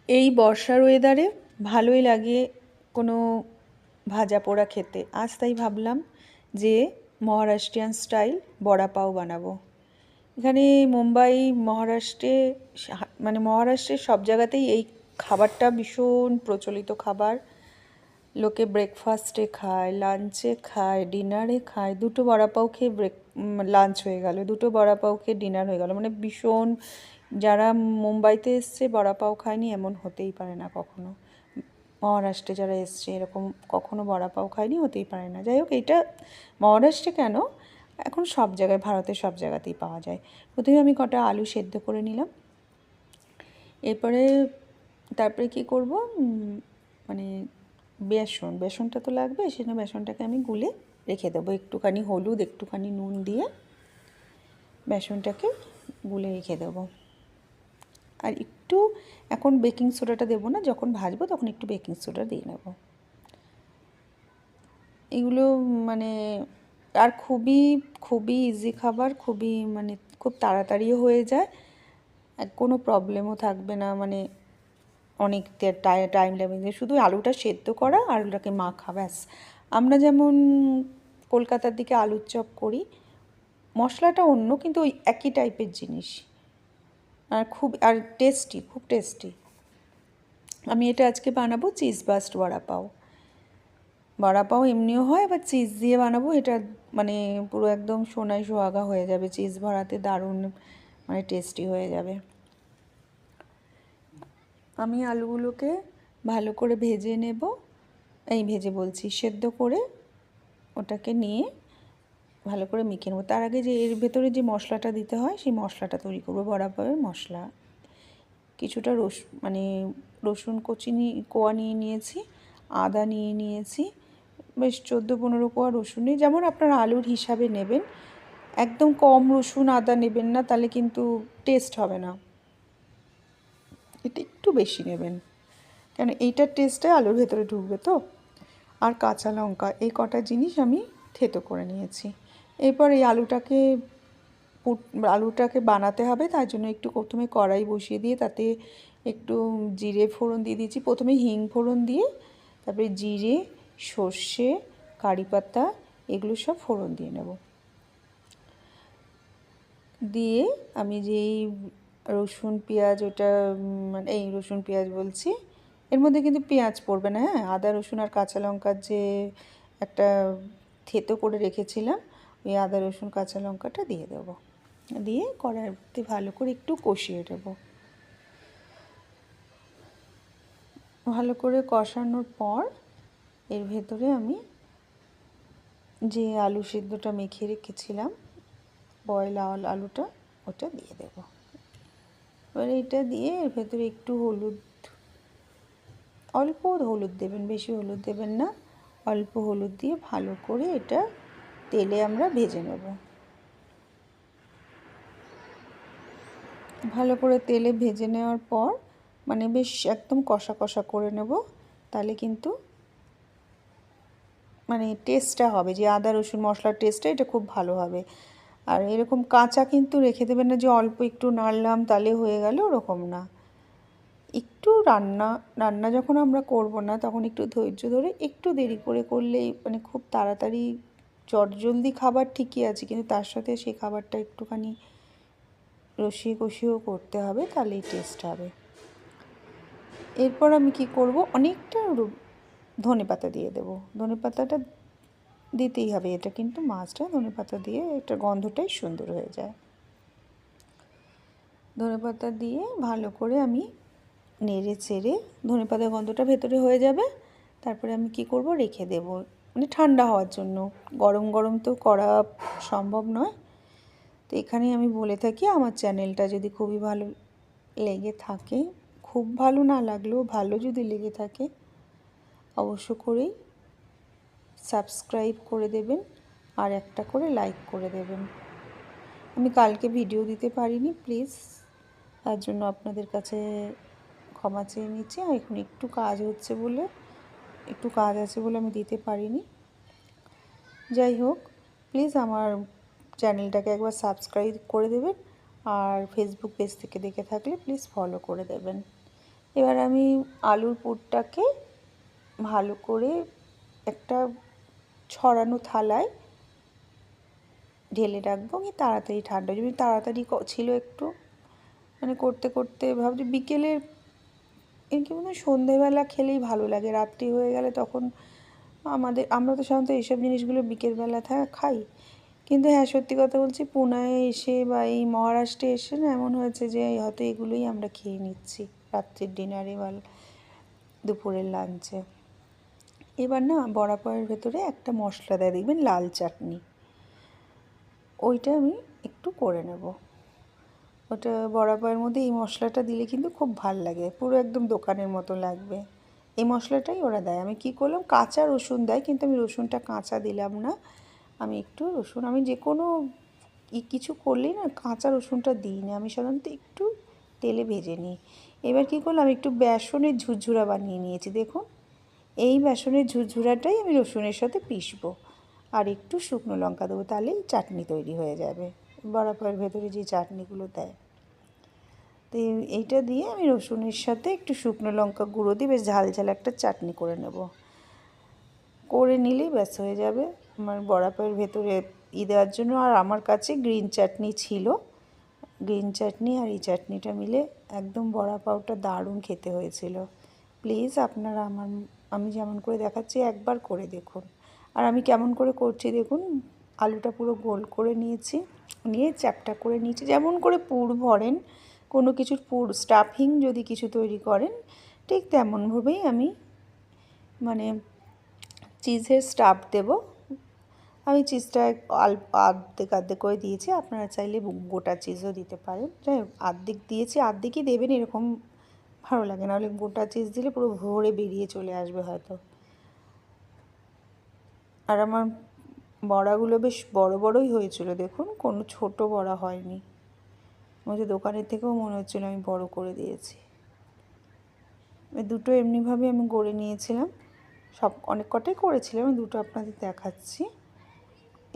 এই বর্ষার ওয়েদারে ভালোই লাগে কোনো ভাজা পোড়া খেতে। আজ তাই ভাবলাম যে মহারাষ্ট্রিয়ান স্টাইল বড়া পাও বানাবো। এখানে মুম্বাই, মহারাষ্ট্রে মানে মহারাষ্ট্রের সব জায়গাতেই এই খাবারটা ভীষণ প্রচলিত খাবার। লোকে ব্রেকফাস্টে খায়, লাঞ্চে খায়, ডিনারে খায়। দুটো বড়া পাও খেয়ে লাঞ্চ হয়ে গেল, দুটো বড়া পাও খেয়ে ডিনার হয়ে গেল। মানে ভীষণ, যারা মুম্বাইতে এসছে বড়া পাও খায়নি এমন হতেই পারে না কখনো। মহারাষ্ট্রে যারা এসছে এরকম কখনো বড়া পাও খায়নি, হতেই পারে না। যাই হোক, এটা মহারাষ্ট্রে কেন, এখন সব জায়গায়, ভারতের সব জায়গাতেই পাওয়া যায়। প্রথমে আমি কটা আলু সেদ্ধ করে নিলাম। এরপরে তারপরে কী করব, মানে বেসনটা তো লাগবে, সেজন্য বেসনটাকে আমি গুলে রেখে দেবো। একটুখানি হলুদ, একটুখানি নুন দিয়ে বেসনটাকে গুলে রেখে দেবো। আর একটু এখন বেকিং সোডাটা দেবো না, যখন ভাজবো তখন একটু বেকিং সোডা দিয়ে নেব। এগুলো মানে আর খুবই খুবই ইজি খাবার, খুবই মানে খুব তাড়াতাড়িও হয়ে যায়, আর কোনো প্রবলেমও থাকবে না। মানে অনেক টাইম লাগবে, শুধু আলুটা সেদ্ধ করা, আলুটাকে মাখা, ব্যাস। আমরা যেমন কলকাতার দিকে আলুর চপ করি, মশলাটা অন্য, কিন্তু ওই একই টাইপের জিনিস, আর টেস্টি, খুব টেস্টি। আমি এটা আজকে বানাবো চিজ বাস্ট বড়া পাও। বড়া পাও এমনিও হয়, আবার চিজ দিয়ে বানাবো। এটা মানে পুরো একদম সোনায় সোহাগা হয়ে যাবে, চিজ ভরাতে দারুণ মানে টেস্টি হয়ে যাবে। আমি আলুগুলোকে ভালো করে ভেজে নেব, ভেজে বলছি, সেদ্ধ করে ওটাকে নিয়ে ভালো করে মেখে নেবো। তার আগে যে এর ভেতরে যে মশলাটা দিতে হয়, সেই মশলাটা তৈরি করবো। বড়া পাওয়ের মশলা, কিছুটা রসুন কোয়া নিয়ে নিয়েছি, আদা নিয়ে নিয়েছি, বেশ 14-15 কোয়া রসুন নিয়ে, যেমন আপনার আলুর হিসাবে নেবেন। একদম কম রসুন আদা নেবেন না, তাহলে কিন্তু টেস্ট হবে না। এটা একটু বেশি নেবেন, কেন এইটার টেস্টটা আলুর ভেতরে ঢুকবে তো। আর কাঁচা লঙ্কা, এই কটা জিনিস আমি থেতো করে নিয়েছি। এরপর এই আলুটাকে বানাতে হবে, তার জন্য একটু প্রথমে কড়াই বসিয়ে দিয়ে তাতে একটু জিরে ফোড়ন দিয়ে দিয়েছি। প্রথমে হিং ফোড়ন দিয়ে, তারপরে জিরে, সর্ষে, কারি পাতা, এগুলো সব ফোড়ন দিয়ে নেব। দিয়ে আমি যেই রসুন পেঁয়াজ, ওটা মানে এই রসুন পেঁয়াজ বলছি, এর মধ্যে কিন্তু পেঁয়াজ পড়বে না, হ্যাঁ। আদা রসুন আর কাঁচা লঙ্কার যে একটা থেতো করে রেখেছিলাম, ওই আদা রসুন কাঁচা লঙ্কাটা দিয়ে দেবো। দিয়ে কড়াইতে ভালো করে একটু কষিয়ে দেবো। ভালো করে কষানোর পর এর ভেতরে আমি যে আলু সিদ্ধটা মেখে রেখেছিলাম, বয়েল আলুটা, ওটা দিয়ে দেবো। এবার এটা দিয়ে এর ভেতরে একটু অল্প হলুদ দেবেন, বেশি হলুদ দেবেন না, অল্প হলুদ দিয়ে ভালো করে এটা তেলে আমরা ভেজে নেব। ভালো করে তেলে ভেজে নেওয়ার পর মানে বেশ একদম কষা কষা করে নেব, তাহলে কিন্তু মানে টেস্টটা হবে, যে আদা রসুন মশলার টেস্টটা এটা খুব ভালো হবে। আর এরকম কাঁচা কিন্তু রেখে দেবেন না, যে অল্প একটু নাড়লাম তাহলে হয়ে গেল, ওরকম না। একটু রান্না যখন আমরা করব না, তখন একটু ধৈর্য ধরে একটু দেরি করে করলেই, মানে খুব তাড়াতাড়ি চটজলদি খাবার ঠিকই আছে, কিন্তু তার সাথে সেই খাবারটা একটুখানি রসিয়ে কষিয়েও করতে হবে, তাহলেই টেস্ট হবে। এরপর আমি কি করব, অনেকটা ধনেপাতা দিয়ে দেবো। ধনেপাতাটা দিতেই হবে, এটা কিন্তু মাছটা ধনেপাতা দিয়ে একটা গন্ধটাই সুন্দর হয়ে যায়। ধনেপাতা দিয়ে ভালো করে আমি নেড়ে চেড়ে, ধনেপাতার গন্ধটা ভেতরে হয়ে যাবে। তারপরে আমি কি করব, রেখে দেব মানে ঠান্ডা হওয়ার জন্য। গরম গরম তো করা সম্ভব নয়। তো এখানেই আমি বলে থাকি, আমার চ্যানেলটা যদি খুবই ভালো লেগে থাকে, খুব ভালো না লাগলেও ভালো যদি লেগে থাকে, অবশ্য করেই সাবস্ক্রাইব করে দেবেন, আর একটা করে লাইক করে দেবেন। আমি কালকে ভিডিও দিতে পারিনি, প্লিজ তার জন্য আপনাদের কাছে ক্ষমা চেয়ে নিচ্ছি। আর এখন একটু কাজ আছে বলে আমি দিতে পারিনি। যাই হোক, প্লিজ আমার চ্যানেলটাকে একবার সাবস্ক্রাইব করে দেবেন, আর ফেসবুক পেজ থেকে দেখে থাকলে প্লিজ ফলো করে দেবেন। এবার আমি আলুর পুরটাকে ভালো করে একটা ছড়ানো থালায় ঢেলে রাখবো, কি তাড়াতাড়ি ঠান্ডা হয়ে যাবে। তাড়াতাড়ি ছিল একটু, মানে করতে করতে ভাবছি বিকেলের কি মনে হয় সন্ধেবেলা খেলেই ভালো লাগে, রাত্রি হয়ে গেলে তখন আমরা তো সাধারণত এইসব জিনিসগুলো বিকেলবেলা খাই। কিন্তু হ্যাঁ, সত্যি কথা বলছি, পুনায় এসে বা এই মহারাষ্ট্রে এসে না এমন হয়েছে যে হয়তো এগুলোই আমরা খেয়ে নিচ্ছি রাত্রির ডিনারে বা দুপুরের লাঞ্চে। এবার না বড়া পাওয়ের ভেতরে একটা মশলা দেয় দেখবেন, লাল চাটনি, ওইটা আমি একটু করে নেব। ওটা বড়া পাওয়ের মধ্যে এই মশলাটা দিলে কিন্তু খুব ভাল লাগে, পুরো একদম দোকানের মতো লাগবে। এই মশলাটাই ওরা দেয়। আমি কি করলাম, কাঁচা রসুন দেয় কিন্তু আমি রসুনটা কাঁচা দিলাম না। আমি একটু রসুন, আমি যে কোনো কিছু করলেই না কাঁচা রসুনটা দিই না, আমি সাধারণত একটু তেলে ভেজে নিই। এবার কী করলাম, একটু বেসনের ঝুরঝুরা বানিয়ে নিয়েছি দেখুন। এই বেসনের ঝুরঝুরাটাই আমি রসুনের সাথে পিষবো, আর একটু শুকনো লঙ্কা দেবো, তাহলেই চাটনি তৈরি হয়ে যাবে, বড়া পাওয়ের ভেতরে যে চাটনিগুলো দেয়। তো এইটা দিয়ে আমি রসুনের সাথে একটু শুকনো লঙ্কা গুঁড়ো দিয়ে বেশ ঝাল ঝাল একটা চাটনি করে নেব। করে নিলেই ব্যাস হয়ে যাবে আমার বড়া পাওয়ের ভেতরে দেওয়ার জন্য। আর আমার কাছে গ্রিন চাটনি ছিল, গ্রিন চাটনি আর এই চাটনিটা মিলে একদম বড়া পাওটা দারুণ খেতে হয়েছিল। প্লিজ আপনারা আমি যেমন করে দেখাচ্ছি একবার করে দেখুন। আর আমি কেমন করে করছি দেখুন, আলুটা পুরো গোল করে নিয়েছি, নিয়ে চ্যাপটা করে নিয়েছি। যেমন করে পুর ভরেন কোনো কিছুর, পুর স্টাফিং যদি কিছু তৈরি করেন ঠিক তেমনভাবেই আমি মানে চিজের স্টাফ দেব। আমি চিজটা আর্ধেক আর্ধেক করে দিয়েছি, আপনারা চাইলে গোটা চিজও দিতে পারেন। যাই হোক, আর্ধেক দিয়েছি, আর্ধেকই দেবেন, এরকম ভালো লাগে, নাহলে গোটা চিজ দিলে পুরো ভরে বেরিয়ে চলে আসবে হয়তো। আর আমার বড়াগুলো বেশ বড় বড়ই হয়েছিল দেখুন, কোনো ছোট বড়া হয়নি। মনে দোকানের থেকেও মনে হচ্ছিল আমি বড় করে দিয়েছি। দুটো এমনিভাবে আমি গড়ে নিয়েছিলাম, অনেক কটাই করেছিলাম, আমি দুটো আপনাদের দেখাচ্ছি।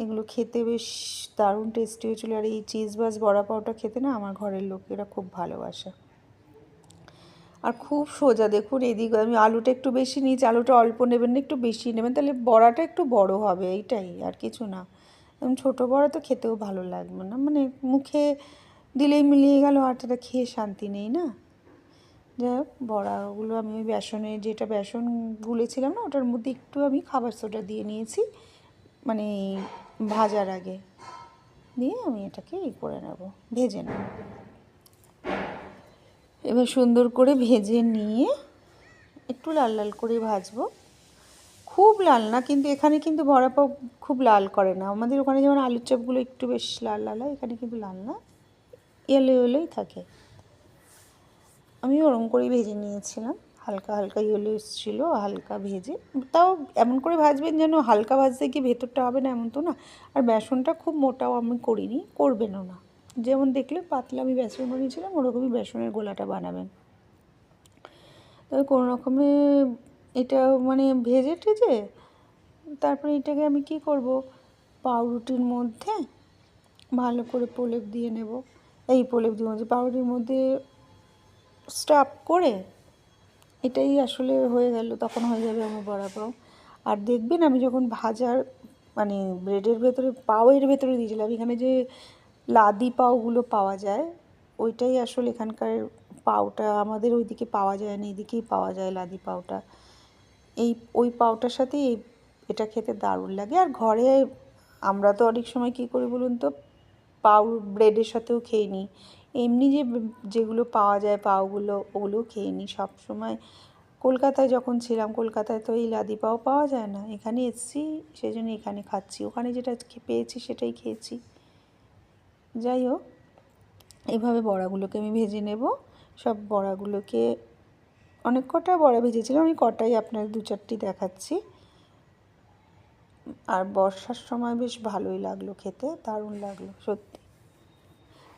এগুলো খেতে বেশ দারুণ টেস্টি হয়েছিলো। আর এই চিজবাজ বড়া পাওটা খেতে না আমার ঘরের লোকেরা খুব ভালোবাসে। আর খুব সোজা দেখুন, এদিকে আমি আলুটা একটু বেশি নিয়েছি, আলুটা অল্প নেবেন না, একটু বেশি নেবেন, তাহলে বড়াটা একটু বড় হবে, এইটাই আর কিছু না। ছোটো বড়া তো খেতেও ভালো লাগবে না, মানে মুখে দিলেই মিলিয়ে গেল, আর সেটা খেয়ে শান্তি নেই না। যাই হোক, বড়াগুলো আমি ওই যেটা বেসন গুলেছিলাম না, ওটার মধ্যে একটু আমি খাবার সোডা দিয়ে নিয়েছি, মানে ভাজার আগে দিয়ে আমি এটাকে করে নেব, ভেজে নেব। এবার সুন্দর করে ভেজে নিয়ে একটু লাল লাল করে ভাজবো, খুব লাল না, কিন্তু এখানে কিন্তু বড়া পাও খুব লাল করে না। আমাদের ওখানে যেমন আলুর চপগুলো একটু বেশ লাল লাল হয়, এখানে কিন্তু লাল না, এলো এলোই থাকে। আমি ওরম করেই ভেজে নিয়েছিলাম, হালকা হালকা ইয়েলো এসেছিলো, হালকা ভেজে, তাও এমন করে ভাজবেন যেন হালকা ভাজতে গিয়ে ভেতরটা হবে না, এমন তো না। আর বেসনটা খুব মোটাও আমি করিনি, করবেনও না। যেমন দেখলে পাতলা আমি বেসন বানিয়েছিলাম, ওরকমই বেসনের গোলাটা বানাবেন। তবে কোনো রকমে এটা মানে ভেজে টেজে তারপরে এটাকে আমি কি করব, পাউরুটির মধ্যে ভালো করে প্রলেপ দিয়ে নেব। প্রলেপ দিয়ে পাউরুটির মধ্যে স্টাফ করে, এটাই আসলে হয়ে গেল, তখন হয়ে যাবে আমার বড়া পাও। আর দেখবেন আমি যখন ভাজার মানে ব্রেডের ভেতরে পাওয়ের ভেতরে দিয়েছিলাম, এখানে যে লাদি পাওগুলো পাওয়া যায়, ওইটাই আসলে এখানকার পাওটা, আমাদের ওইদিকে পাওয়া যায় না, এদিকেই পাওয়া যায় লাদি পাওটা। ওই পাওটার সাথে এটা খেতে দারুণ লাগে। আর ঘরে আমরা তো অনেক সময় কী করি বলুন তো, পাউ ব্রেডের সাথেও খেয়ে নিই, এমনি যেগুলো পাওয়া যায় পাওগুলো, ওগুলোও খেয়ে নিই সব সময়। কলকাতায় যখন ছিলাম, কলকাতায় তো এই লাদি পাও পাওয়া যায় না, এখানে এসেছি সেই জন্য এখানে খাচ্ছি, ওখানে যেটা পেয়েছি সেটাই খেয়েছি। যাই হোক, এইভাবে বড়াগুলোকে আমি ভেজে নেব। সব বড়াগুলোকে, অনেক কটা বড়া ভেজেছিলাম, আমি কটাই আপনার 2-4টি দেখাচ্ছি। আর বর্ষার সময় বেশ ভালোই লাগলো খেতে, দারুণ লাগলো সত্যি।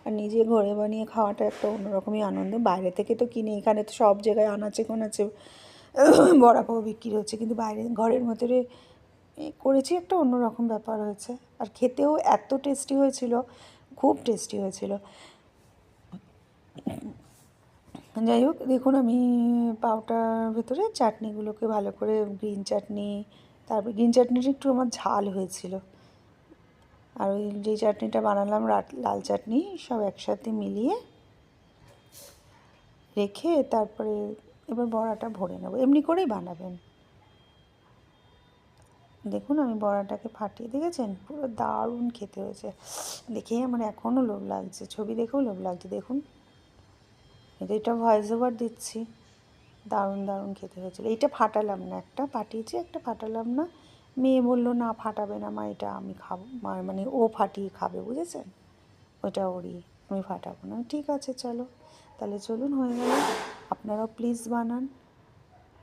আর নিজে ঘরে বানিয়ে খাওয়াটা একটা অন্যরকমই আনন্দ। বাইরে থেকে তো কিনে, এখানে তো সব জায়গায় আনাচে কোনাচে বড়া পাও বিক্রি হচ্ছে, কিন্তু বাইরে ঘরের ভেতরে করেছি, একটা অন্যরকম ব্যাপার হয়েছে। আর খেতেও এত টেস্টি হয়েছিল, খুব টেস্টি হয়েছিল। যাই হোক, দেখুন আমি পাউটার ভেতরে চাটনিগুলোকে ভালো করে, গ্রিন চাটনি, তারপর গ্রিন চাটনিটা একটু আমার ঝাল হয়েছিল, আর ওই যে চাটনিটা বানালাম লাল চাটনি, সব একসাথে মিলিয়ে রেখে তারপরে এবার বড়াটা ভরে নেবো। এমনি করেই বানাবেন। দেখুন আমি বড়াটাকে ফাটিয়ে, দেখেছেন পুরো দারুণ খেতে হয়েছে, দেখেই আমার এখনও লোভ লাগছে, ছবি দেখেও লোভ লাগছে। দেখুন এটা ভয়েস ওভার দিচ্ছি, দারুণ দারুণ খেতে হয়েছিল। এইটা ফাটালাম না, একটা ফাটিয়েছি, একটা ফাটালাম না। মেয়ে বললো না ফাটাবে না মা, এটা আমি খাবো, মানে ও ফাটিয়ে খাবে, বুঝেছেন, ওটা ওরই, আমি ফাটাবো না। ঠিক আছে চলো, তাহলে চলুন, হয়ে গেল। আপনারাও প্লিজ বানান,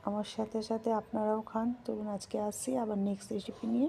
আমার সাথে সাথে আপনারাও খান। চলুন আজকে আসি, আবার নেক্সট রেসিপি নিয়ে।